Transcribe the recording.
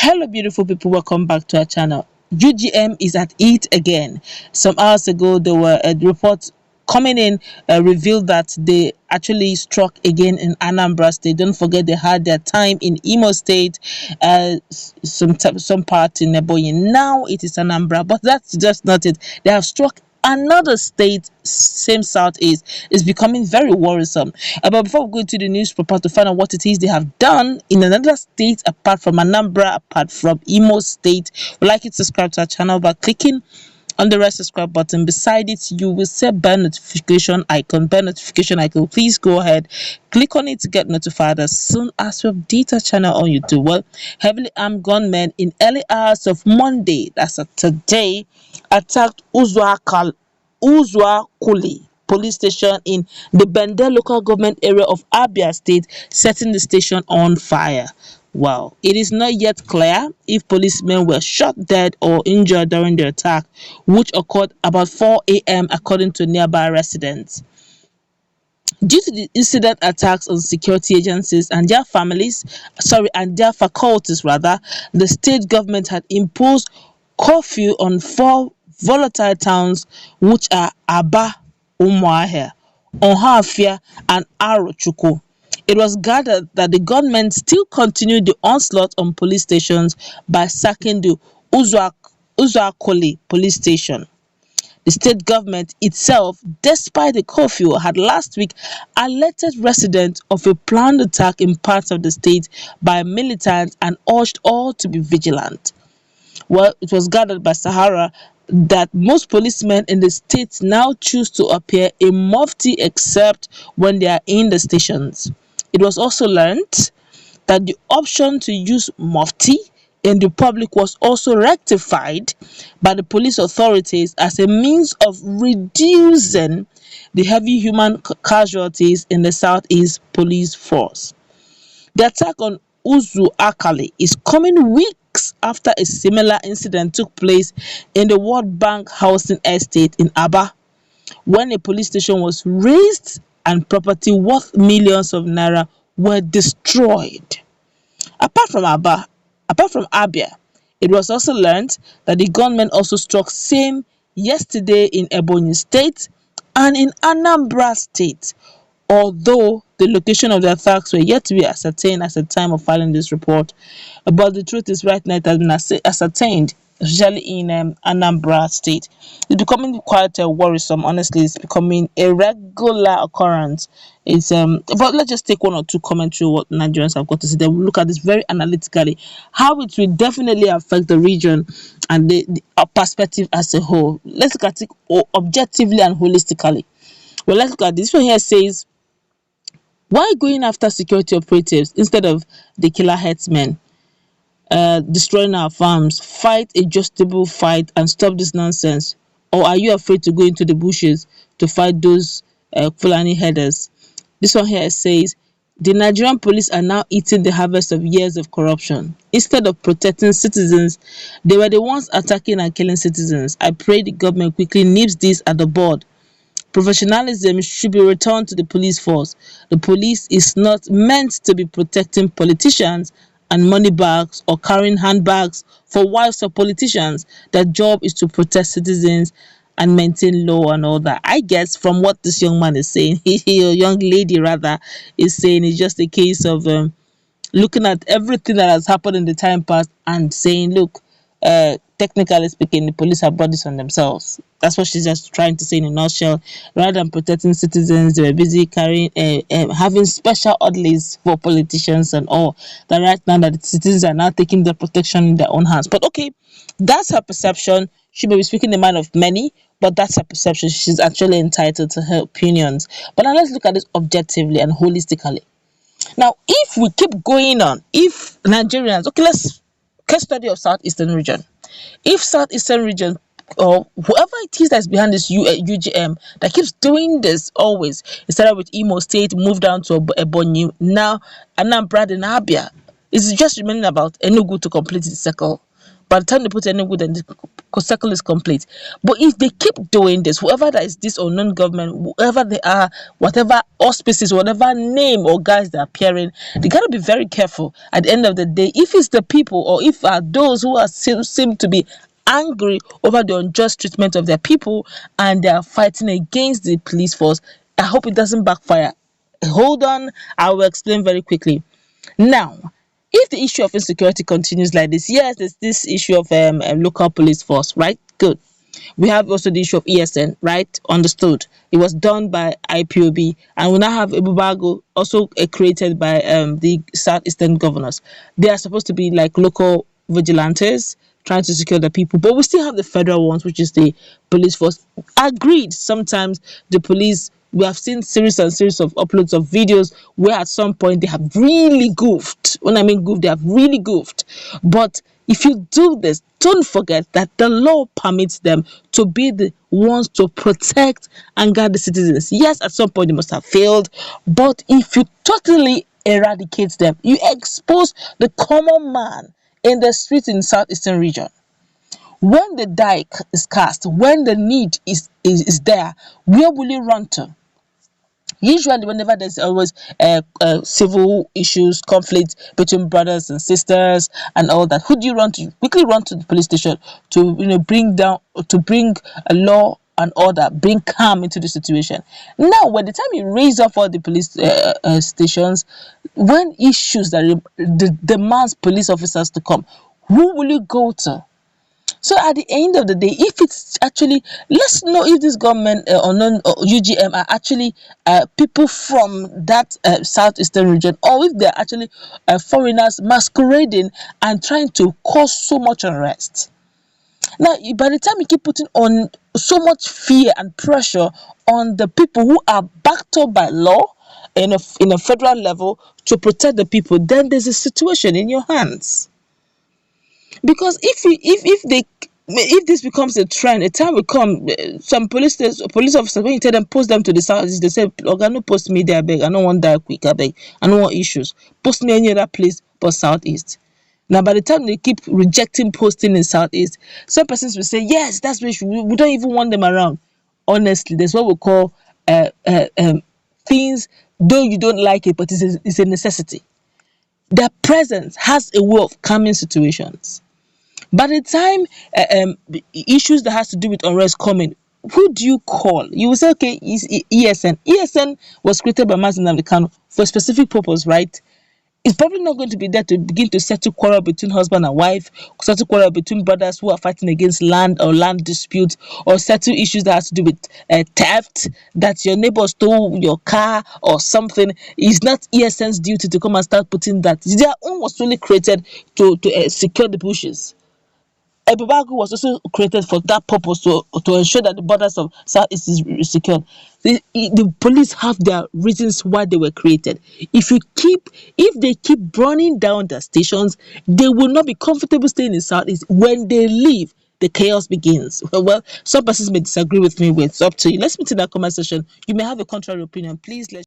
Hello beautiful people, welcome back to our channel. UGM is at it again. Some hours ago there were reports coming in revealed that they actually struck again in Anambra State. Don't forget they had their time in Imo State, some part in Ebonyi. Now it is Anambra, but that's just not it. They have struck another state, same southeast. Is becoming very worrisome. But before we go into the news proper to find out what it is they have done in another state apart from Anambra, apart from Imo State, we'd like you to subscribe to our channel by clicking on the red subscribe button. Beside it, you will see bell notification icon. Please go ahead, click on it to get notified as soon as we update our channel on YouTube. Well, heavily armed gunmen in early hours of Monday, that's today, attacked Uzwa Kuli police station in the Bende local government area of Abia State, setting the station on fire. Wow, it is not yet clear if policemen were shot dead or injured during the attack, which occurred about 4 a.m. according to nearby residents. Due to the incident attacks on security agencies and their faculties, the state government had imposed curfew on 4 volatile towns, which are Aba, Umuahia, Ohafia, and Arochukwu. It was gathered that the government still continued the onslaught on police stations by sacking the Uzuakoli police station. The state government itself, despite the curfew, had last week alerted residents of a planned attack in parts of the state by militants and urged all to be vigilant. Well, it was gathered by Sahara that most policemen in the state now choose to appear in mufti except when they are in the stations. It was also learned that the option to use mufti in the public was also rectified by the police authorities as a means of reducing the heavy human casualties in the Southeast police force. The attack on Uzu Akali is coming weeks after a similar incident took place in the World Bank housing estate in Aba, when a police station was razed and property worth millions of naira were destroyed. Apart from Abia, it was also learned that the gunmen also struck same yesterday in Ebonyi State and in Anambra State, although the location of the attacks were yet to be ascertained at the time of filing this report. But the truth is, right now it has been ascertained, especially in Anambra State. It's becoming quite worrisome. Honestly, it's becoming a regular occurrence. But let's just take one or two comments through what Nigerians have got to say. Then we'll look at this very analytically, how it will definitely affect the region and the perspective as a whole. Let's look at it objectively and holistically. Well, let's look at this one here. Says, why going after security operatives instead of the killer headsmen? Destroying our farms, fight a justable fight and stop this nonsense. Or are you afraid to go into the bushes to fight those Fulani headers? This one here says, the Nigerian police are now eating the harvest of years of corruption. Instead of protecting citizens, they were the ones attacking and killing citizens. I pray the government quickly nips this at the bud. Professionalism should be returned to the police force. The police is not meant to be protecting politicians and money bags or carrying handbags for wives of politicians. Their job is to protect citizens and maintain law and all that. I guess from what this young man is saying, young lady rather, is saying, it's just a case of looking at everything that has happened in the time past and saying, look, technically speaking, the police have brought this on themselves. That's what she's just trying to say in a nutshell. Rather than protecting citizens, they were busy carrying, having special orderlies for politicians and all. That right now that the citizens are now taking the protection in their own hands. But okay, that's her perception. She may be speaking the mind of many, but that's her perception. She's actually entitled to her opinions. But now let's look at this objectively and holistically. Now, if we keep going on, if Nigerians, okay, let's case study of Southeastern region. If Southeastern region or whoever it is that's behind this UGM that keeps doing this always, it started with Imo State, moved down to Ebonyi, now Anambra and Abia, it's just remaining about Enugu to complete the circle. By the time they put any wood and the circle is complete. But if they keep doing this, whoever that is this unknown government, whoever they are, whatever auspices, whatever name or guys they're appearing, they gotta be very careful. At the end of the day, if it's the people or if are those who are seem to be angry over the unjust treatment of their people and they are fighting against the police force, I hope it doesn't backfire. Hold on, I will explain very quickly. Now, if the issue of insecurity continues like this, yes, there's this issue of local police force, right? Good. We have also the issue of ESN, right? Understood. It was done by IPOB, and we now have Ebubago, also created by the Southeastern governors. They are supposed to be like local vigilantes trying to secure the people, but we still have the federal ones, which is the police force. Agreed, sometimes the police, we have seen series and series of uploads of videos where at some point they have really goofed. When I mean goofed, they have really goofed. But if you do this, don't forget that the law permits them to be the ones to protect and guard the citizens. Yes, at some point they must have failed, but if you totally eradicate them, you expose the common man in the streets in southeastern region. When the die is cast, when the need is there, where will you run to? Usually, whenever there's always civil issues, conflict between brothers and sisters, and all that, who do you run to? You quickly run to the police station to bring a law and order, bring calm into the situation. Now, by the time you raise up all the police stations, when issues that demands police officers to come, who will you go to? So at the end of the day, if it's actually, let's know if this government or non or UGM are actually people from that southeastern region, or if they're actually foreigners masquerading and trying to cause so much unrest. Now, by the time you keep putting on so much fear and pressure on the people who are backed up by law in a federal level to protect the people, then there's a situation in your hands. Because if this becomes a trend, a time will come. Some police officers, when you tell them post them to the south, they say, "Oga, no post me there, beg. I don't want die quick, I beg. I don't want issues. Post me any other place but southeast." Now, by the time they keep rejecting posting in southeast, some persons will say, "Yes, that's where we don't even want them around." Honestly, there's what we call things. Though you don't like it, but it's a necessity. Their presence has a way of calming situations. By the time issues that has to do with unrest coming, who do you call? You will say, okay, it's ESN. ESN was created by Mazi Nnamdi Kanu for a specific purpose, right? It's probably not going to be there to begin to settle quarrel between husband and wife, settle quarrel between brothers who are fighting against land or land disputes, or settle issues that has to do with theft, that your neighbor stole your car or something. It's not ESN's duty to come and start putting that. Their own was only created to secure the bushes. Ebubagu was also created for that purpose, to ensure that the borders of Southeast is secured. The police have their reasons why they were created. If they keep burning down their stations, they will not be comfortable staying in Southeast. When they leave, the chaos begins. Well, some persons may disagree with me. It's up to you. Let's meet in that comment section. You may have a contrary opinion. Please let